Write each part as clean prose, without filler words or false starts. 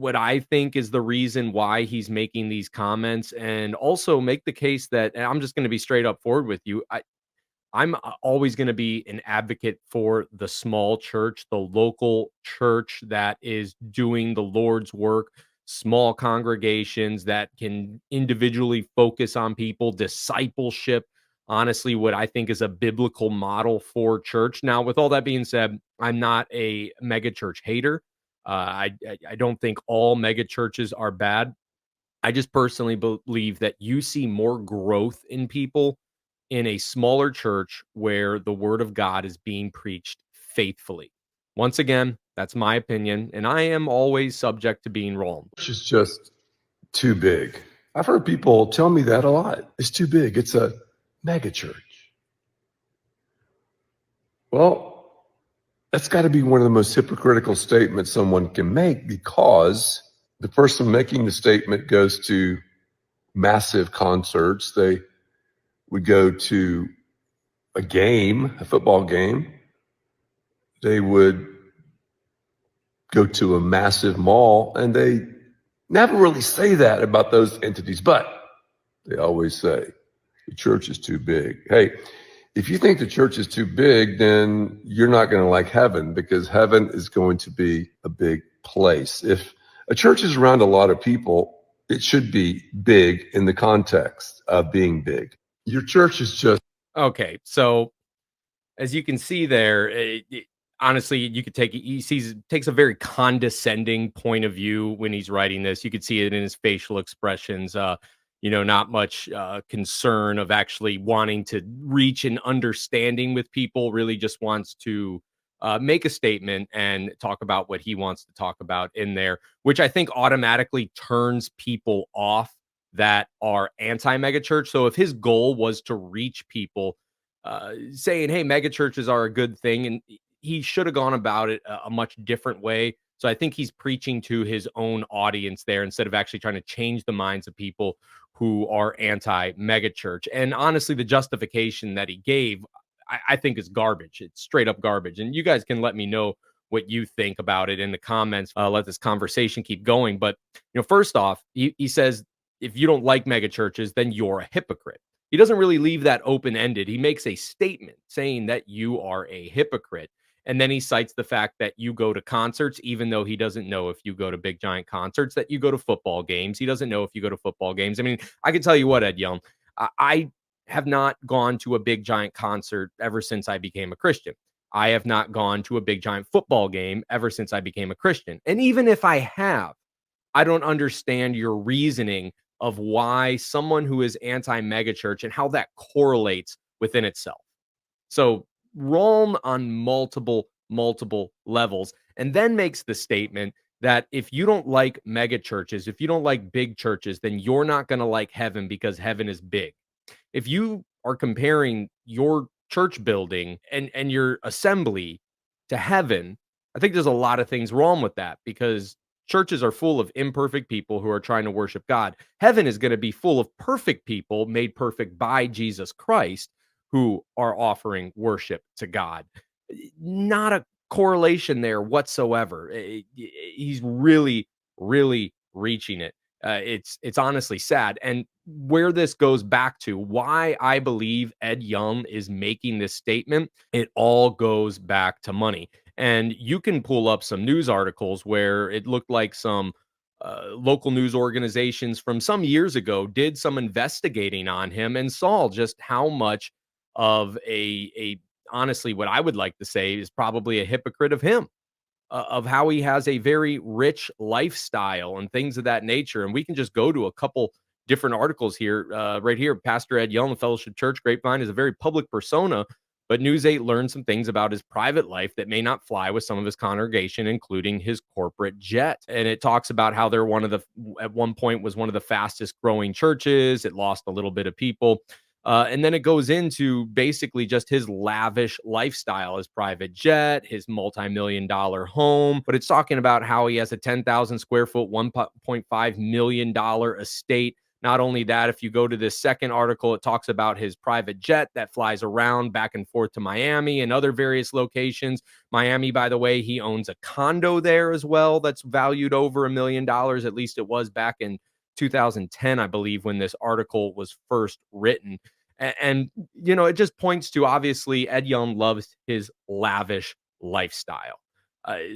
what I think is the reason why he's making these comments, and also make the case that, and I'm just going to be straight up forward with you. I'm always going to be an advocate for the small church, the local church that is doing the Lord's work, small congregations that can individually focus on people, discipleship. Honestly, what I think is a biblical model for church. Now, with all that being said, I'm not a mega church hater. I don't think all mega churches are bad. I just personally believe that you see more growth in people in a smaller church where the word of God is being preached faithfully. Once again, that's my opinion, and I am always subject to being wrong. Church is just too big. I've heard people tell me that a lot. It's too big. It's a mega church. Well, that's got to be one of the most hypocritical statements someone can make, because the person making the statement goes to massive concerts. They would go to a game, a football game. They would go to a massive mall, and they never really say that about those entities, but they always say the church is too big. Hey, if you think the church is too big, then you're not going to like heaven, because heaven is going to be a big place. If a church is around a lot of people, it should be big in the context of being big. Your church is just... Okay, so as you can see there, honestly, you could take takes a very condescending point of view when he's writing this. You could see it in his facial expressions. Not much concern of actually wanting to reach an understanding with people. Really, just wants to make a statement and talk about what he wants to talk about in there, which I think automatically turns people off that are anti-megachurch. So if his goal was to reach people, saying, hey, mega churches are a good thing, and he should have gone about it a much different way. So I think he's preaching to his own audience there, instead of actually trying to change the minds of people who are anti-mega church. And honestly, the justification that he gave, I think is garbage. It's straight up garbage. And you guys can let me know what you think about it in the comments. Let this conversation keep going. But, first off, he says, if you don't like mega churches, then you're a hypocrite. He doesn't really leave that open-ended. He makes a statement saying that you are a hypocrite. And then he cites the fact that you go to concerts, even though he doesn't know if you go to big giant concerts, that you go to football games. He doesn't know if you go to football games. I mean, I can tell you what, Ed Young, I have not gone to a big giant concert ever since I became a Christian. I have not gone to a big giant football game ever since I became a Christian. And even if I have, I don't understand your reasoning of why someone who is anti-megachurch and how that correlates within itself. So wrong on multiple levels, and then makes the statement that if you don't like mega churches, if you don't like big churches, then you're not going to like heaven because heaven is big. If you are comparing your church building and your assembly to heaven, I think there's a lot of things wrong with that, because churches are full of imperfect people who are trying to worship God. Heaven is going to be full of perfect people made perfect by Jesus Christ who are offering worship to God. Not a correlation there whatsoever. He's really, really reaching it. It's honestly sad. And where this goes back to why I believe Ed Young is making this statement, it all goes back to money. And you can pull up some news articles where it looked like some local news organizations from some years ago did some investigating on him and saw just how much of a honestly, what I would like to say is probably a hypocrite of him, of how he has a very rich lifestyle and things of that nature. And we can just go to a couple different articles here, right here. Pastor Ed Young, Fellowship Church Grapevine, is a very public persona, but News 8 learned some things about his private life that may not fly with some of his congregation, including his corporate jet. And it talks about how they're at one point was one of the fastest growing churches. It lost a little bit of people. And then it goes into basically just his lavish lifestyle, his private jet, his multi-million-dollar home. But it's talking about how he has a 10,000 square foot, $1.5 million estate, Not only that, if you go to this second article, it talks about his private jet that flies around back and forth to Miami and other various locations. Miami, by the way, he owns a condo there as well that's valued over $1 million. At least it was back in 2010, I believe, when this article was first written. And it just points to, obviously, Ed Young loves his lavish lifestyle.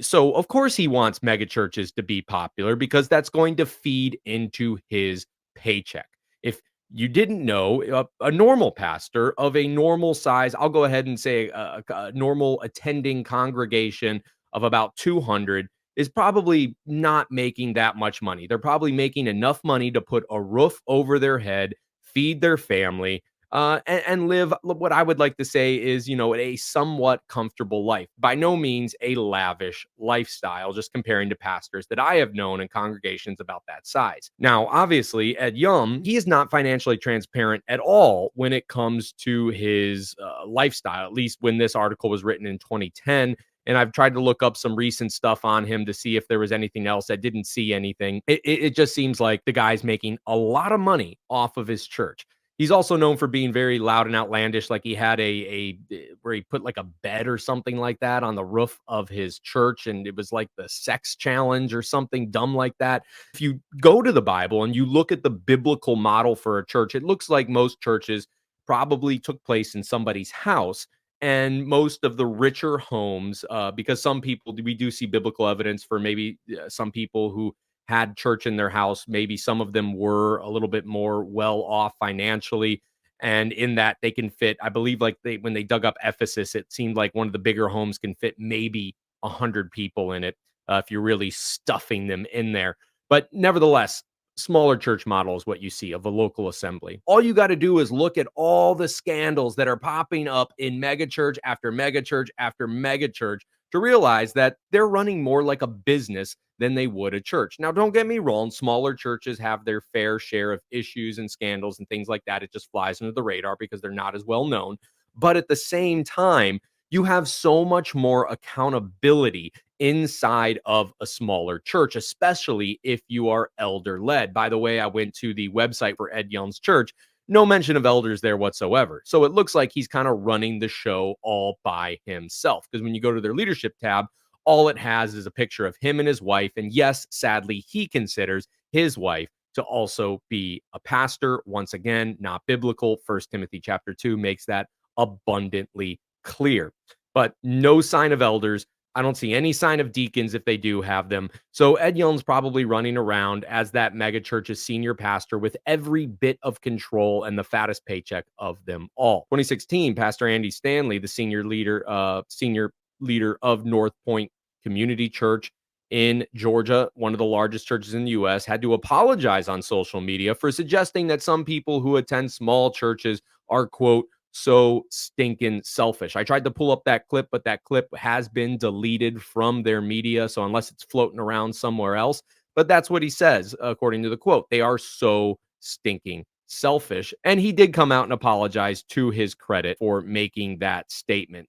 So, of course, he wants megachurches to be popular because that's going to feed into his paycheck. If you didn't know, a normal pastor of a normal size, I'll go ahead and say a normal attending congregation of about 200 is probably not making that much money. They're probably making enough money to put a roof over their head, feed their family, and live what I would like to say is, a somewhat comfortable life. By no means a lavish lifestyle, just comparing to pastors that I have known in congregations about that size. Now, obviously, Ed Young, he is not financially transparent at all when it comes to his lifestyle, at least when this article was written in 2010. And I've tried to look up some recent stuff on him to see if there was anything else. I didn't see anything. It just seems like the guy's making a lot of money off of his church. He's also known for being very loud and outlandish. Like he had a where he put like a bed or something like that on the roof of his church, and it was like the sex challenge or something dumb like that. If you go to the Bible and you look at the biblical model for a church, it looks like most churches probably took place in somebody's house. And most of the richer homes, because some people, we do see biblical evidence for maybe some people who had church in their house. Maybe some of them were a little bit more well off financially. And in that they can fit, I believe, like when they dug up Ephesus, it seemed like one of the bigger homes can fit maybe 100 people in it, if you're really stuffing them in there. But nevertheless, smaller church model is what you see of a local assembly. All you got to do is look at all the scandals that are popping up in megachurch after megachurch after megachurch to realize that they're running more like a business than they would a church. Now, don't get me wrong, smaller churches have their fair share of issues and scandals and things like that. It just flies under the radar because they're not as well known. But at the same time, you have so much more accountability inside of a smaller church, especially if you are elder led. By the way, I went to the website for Ed Young's church. No mention of elders there whatsoever. So it looks like he's kind of running the show all by himself. Because when you go to their leadership tab, all it has is a picture of him and his wife. And yes, sadly, he considers his wife to also be a pastor. Once again, not biblical. 1 Timothy chapter 2 makes that abundantly clear. But no sign of elders. I don't see any sign of deacons if they do have them. So Ed Young's probably running around as that megachurch's senior pastor with every bit of control and the fattest paycheck of them all. 2016, Pastor Andy Stanley, the senior leader of North Point Community Church in Georgia, one of the largest churches in the U.S., had to apologize on social media for suggesting that some people who attend small churches are, quote, so stinking selfish. I tried to pull up that clip, but that clip has been deleted from their media. So unless it's floating around somewhere else, but that's what he says, according to the quote, they are so stinking selfish. And he did come out and apologize, to his credit, for making that statement.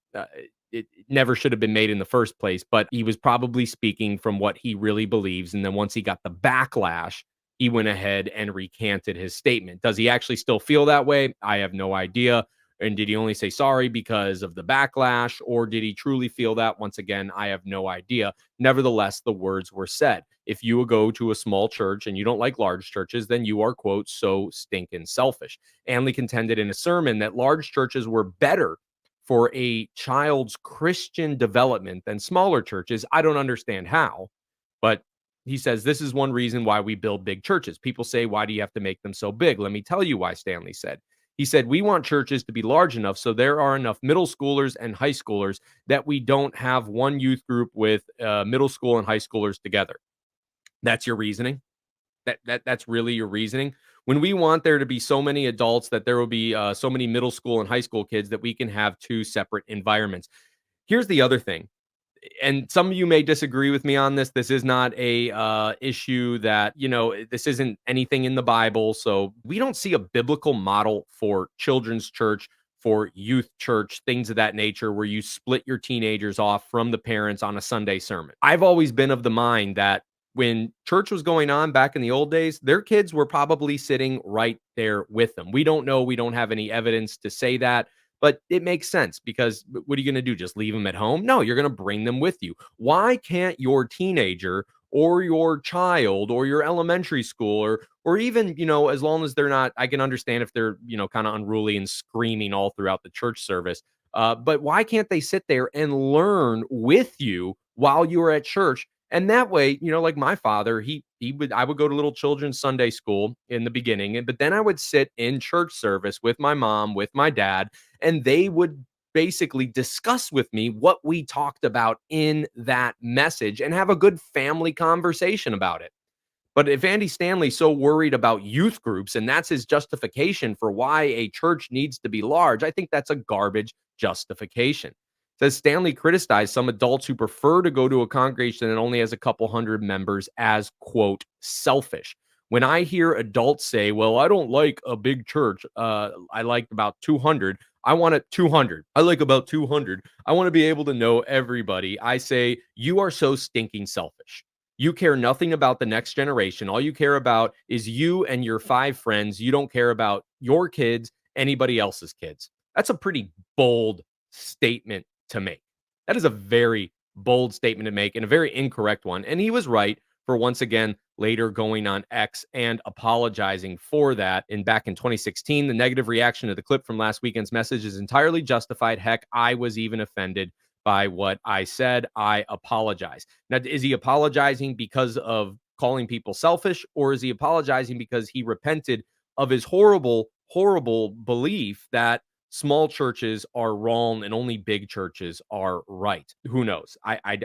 It never should have been made in the first place, but he was probably speaking from what he really believes. And then once he got the backlash, he went ahead and recanted his statement. Does he actually still feel that way? I have no idea. And did he only say sorry because of the backlash, or did he truly feel that? Once again, I have no idea. Nevertheless, the words were said. If you go to a small church and you don't like large churches, then you are, quote, so stinking selfish. Anley contended in a sermon that large churches were better for a child's Christian development than smaller churches. I don't understand how, but he says this is one reason why we build big churches. People say, why do you have to make them so big? Let me tell you why, Stanley said. He said, we want churches to be large enough so there are enough middle schoolers and high schoolers that we don't have one youth group with middle school and high schoolers together. That's your reasoning? That's really your reasoning? When we want there to be so many adults that there will be so many middle school and high school kids that we can have two separate environments. Here's the other thing, and some of you may disagree with me on this. This is not a issue that, this isn't anything in the Bible. So we don't see a biblical model for children's church, for youth church, things of that nature, where you split your teenagers off from the parents on a Sunday sermon. I've always been of the mind that when church was going on back in the old days, their kids were probably sitting right there with them. We don't know. We don't have any evidence to say that, but it makes sense because what are you going to do? Just leave them at home? No, you're going to bring them with you. Why can't your teenager or your child or your elementary schooler or even, as long as they're not, I can understand if they're, kind of unruly and screaming all throughout the church service. But why can't they sit there and learn with you while you are at church? And that way, like my father, I would go to little children's Sunday school in the beginning, but then I would sit in church service with my mom, with my dad, and they would basically discuss with me what we talked about in that message and have a good family conversation about it. But if Andy Stanley's so worried about youth groups and that's his justification for why a church needs to be large, I think that's a garbage justification. It says Stanley criticized some adults who prefer to go to a congregation that only has a couple hundred members as, quote, selfish. When I hear adults say, well, I don't like a big church, I like about 200. I want it 200. I like about 200. I want to be able to know everybody. I say, you are so stinking selfish. You care nothing about the next generation. All you care about is you and your 5 friends. You don't care about your kids, anybody else's kids. That's a pretty bold statement to make. That is a very bold statement to make and a very incorrect one. And he was right for once again later going on X and apologizing for that. And back in 2016, the negative reaction to the clip from last weekend's message is entirely justified. Heck, I was even offended by what I said. I apologize. Now, is he apologizing because of calling people selfish, or is he apologizing because he repented of his horrible, horrible belief that small churches are wrong and only big churches are right? Who knows? I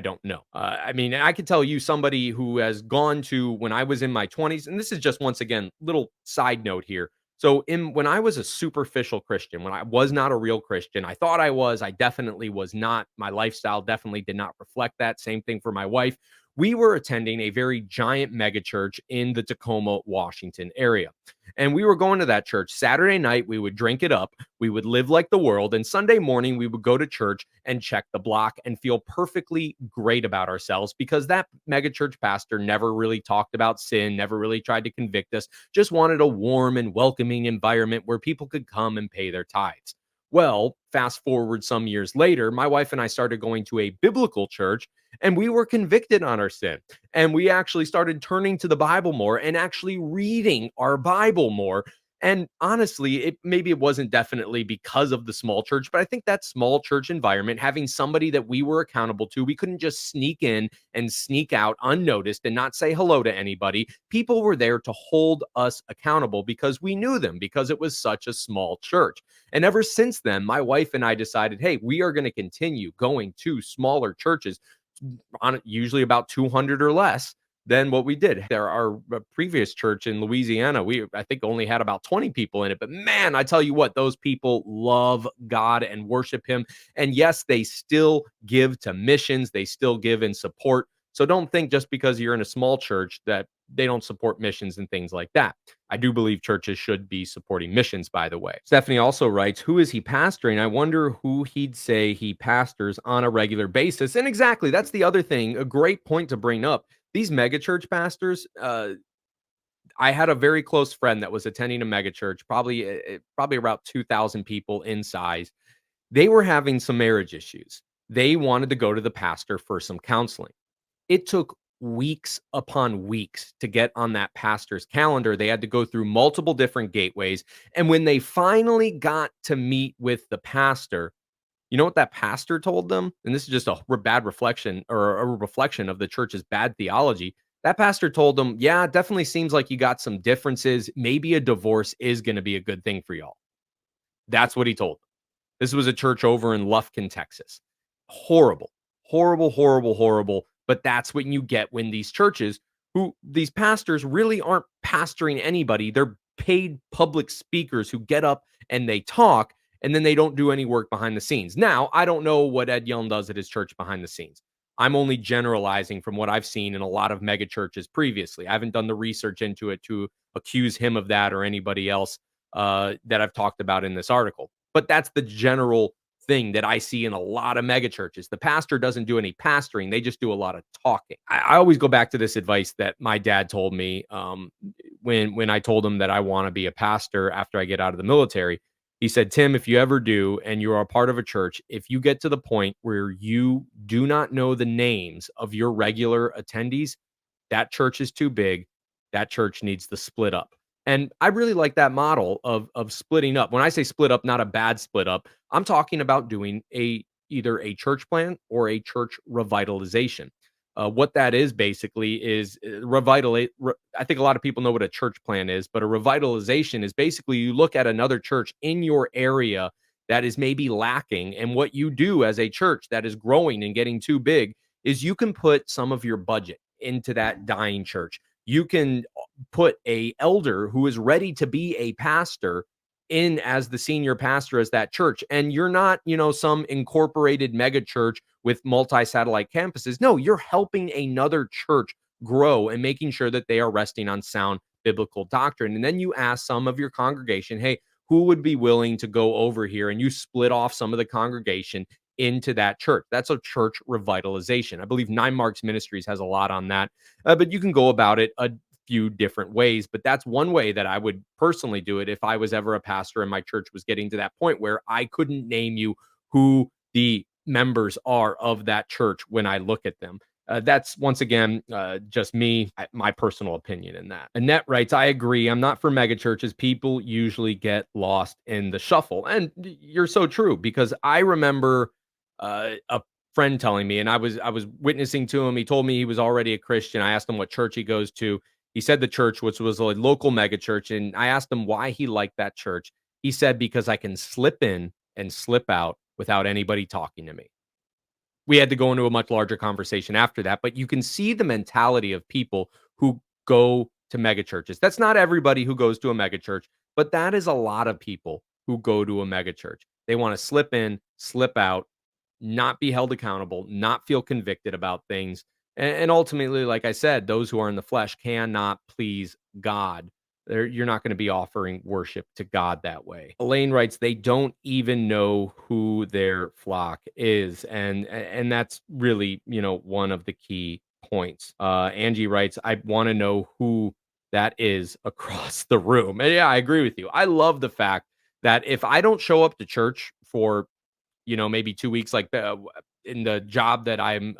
don't know. I mean, I could tell you somebody who has gone to when I was in my 20s, and this is just once again, little side note here. So when I was a superficial Christian, when I was not a real Christian, I thought I was, I definitely was not. My lifestyle definitely did not reflect that. Same thing for my wife. We were attending a very giant mega church in the Tacoma, Washington area. And we were going to that church Saturday night. We would drink it up. We would live like the world. And Sunday morning, we would go to church and check the block and feel perfectly great about ourselves because that megachurch pastor never really talked about sin, never really tried to convict us, just wanted a warm and welcoming environment where people could come and pay their tithes. Well, fast forward some years later, my wife and I started going to a biblical church and we were convicted on our sin. And we actually started turning to the Bible more and actually reading our Bible more. And honestly, maybe it wasn't definitely because of the small church, but I think that small church environment, having somebody that we were accountable to, we couldn't just sneak in and sneak out unnoticed and not say hello to anybody. People were there to hold us accountable because we knew them, because it was such a small church. And ever since then, my wife and I decided, hey, we are going to continue going to smaller churches, on usually about 200 or less than what we did. Our previous church in Louisiana, I think only had about 20 people in it. But man, I tell you what, those people love God and worship him. And yes, they still give to missions. They still give in support. So don't think just because you're in a small church that they don't support missions and things like that. I do believe churches should be supporting missions, by the way. Stephanie also writes, who is he pastoring? I wonder who he'd say he pastors on a regular basis. And exactly, that's the other thing, a great point to bring up. These megachurch pastors, I had a very close friend that was attending a megachurch, probably about 2,000 people in size. They were having some marriage issues. They wanted to go to the pastor for some counseling. It took weeks upon weeks to get on that pastor's calendar. They had to go through multiple different gateways. And when they finally got to meet with the pastor, you know what that pastor told them? And this is just a bad reflection or a reflection of the church's bad theology. That pastor told them, yeah, it definitely seems like you got some differences. Maybe a divorce is going to be a good thing for y'all. That's what he told them. This was a church over in Lufkin, Texas. Horrible, horrible, horrible, horrible. But that's what you get when these pastors really aren't pastoring anybody. They're paid public speakers who get up and they talk, and then they don't do any work behind the scenes. Now, I don't know what Ed Young does at his church behind the scenes. I'm only generalizing from what I've seen in a lot of mega churches previously. I haven't done the research into it to accuse him of that or anybody else that I've talked about in this article. But that's the general thing that I see in a lot of mega churches. The pastor doesn't do any pastoring; they just do a lot of talking. I always go back to this advice that my dad told me when I told him that I want to be a pastor after I get out of the military. He said, Tim, if you ever do and you are a part of a church, if you get to the point where you do not know the names of your regular attendees, that church is too big. That church needs to split up. And I really like that model of splitting up. When I say split up, not a bad split up, I'm talking about doing either a church plan or a church revitalization. What that is basically is revitalize. I think a lot of people know what a church plan is, but a revitalization is basically you look at another church in your area that is maybe lacking, and what you do as a church that is growing and getting too big is you can put some of your budget into that dying church. You can put a elder who is ready to be a pastor in as the senior pastor as that church, and you're not some incorporated mega church with multi-satellite campuses. No, you're helping another church grow and making sure that they are resting on sound biblical doctrine. And then you ask some of your congregation, hey, who would be willing to go over here, and you split off some of the congregation into that church. That's a church revitalization. I believe Nine Marks Ministries has a lot on that, but you can go about it a few different ways. But that's one way that I would personally do it if I was ever a pastor and my church was getting to that point where I couldn't name you who the members are of that church when I look at them. That's once again just me, my personal opinion in that. Annette writes, I agree. I'm not for mega churches. People usually get lost in the shuffle. And you're so true, because I remember a friend telling me, and I was witnessing to him. He told me he was already a Christian. I asked him what church he goes to. He said the church, which was a local mega church. And I asked him why he liked that church. He said, because I can slip in and slip out without anybody talking to me. We had to go into a much larger conversation after that, but you can see the mentality of people who go to mega churches. That's not everybody who goes to a mega church, but that is a lot of people who go to a mega church. They want to slip in, slip out, not be held accountable, not feel convicted about things. And ultimately, like I said, those who are in the flesh cannot please God. You're not going to be offering worship to God that way. Elaine writes, they don't even know who their flock is. And that's really, one of the key points. Angie writes, I want to know who that is across the room. And yeah, I agree with you. I love the fact that if I don't show up to church for maybe 2 weeks, like in the job that I'm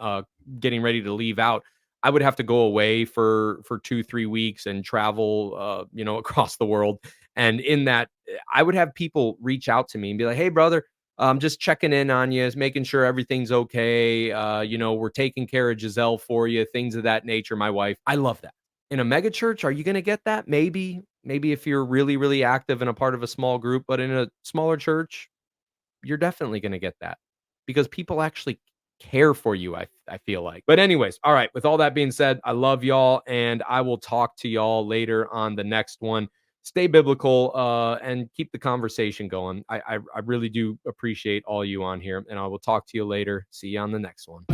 getting ready to leave out, I would have to go away for 2-3 weeks and travel, across the world. And in that, I would have people reach out to me and be like, "Hey, brother, just checking in on you, making sure everything's okay. We're taking care of Giselle for you, things of that nature." My wife, I love that. In a mega church, are you going to get that? Maybe if you're really, really active and a part of a small group, but in a smaller church, you're definitely going to get that because people actually care for you. I feel like. But anyways, all right. With all that being said, I love y'all, and I will talk to y'all later on the next one. Stay biblical and keep the conversation going. I really do appreciate all you on here, and I will talk to you later. See you on the next one.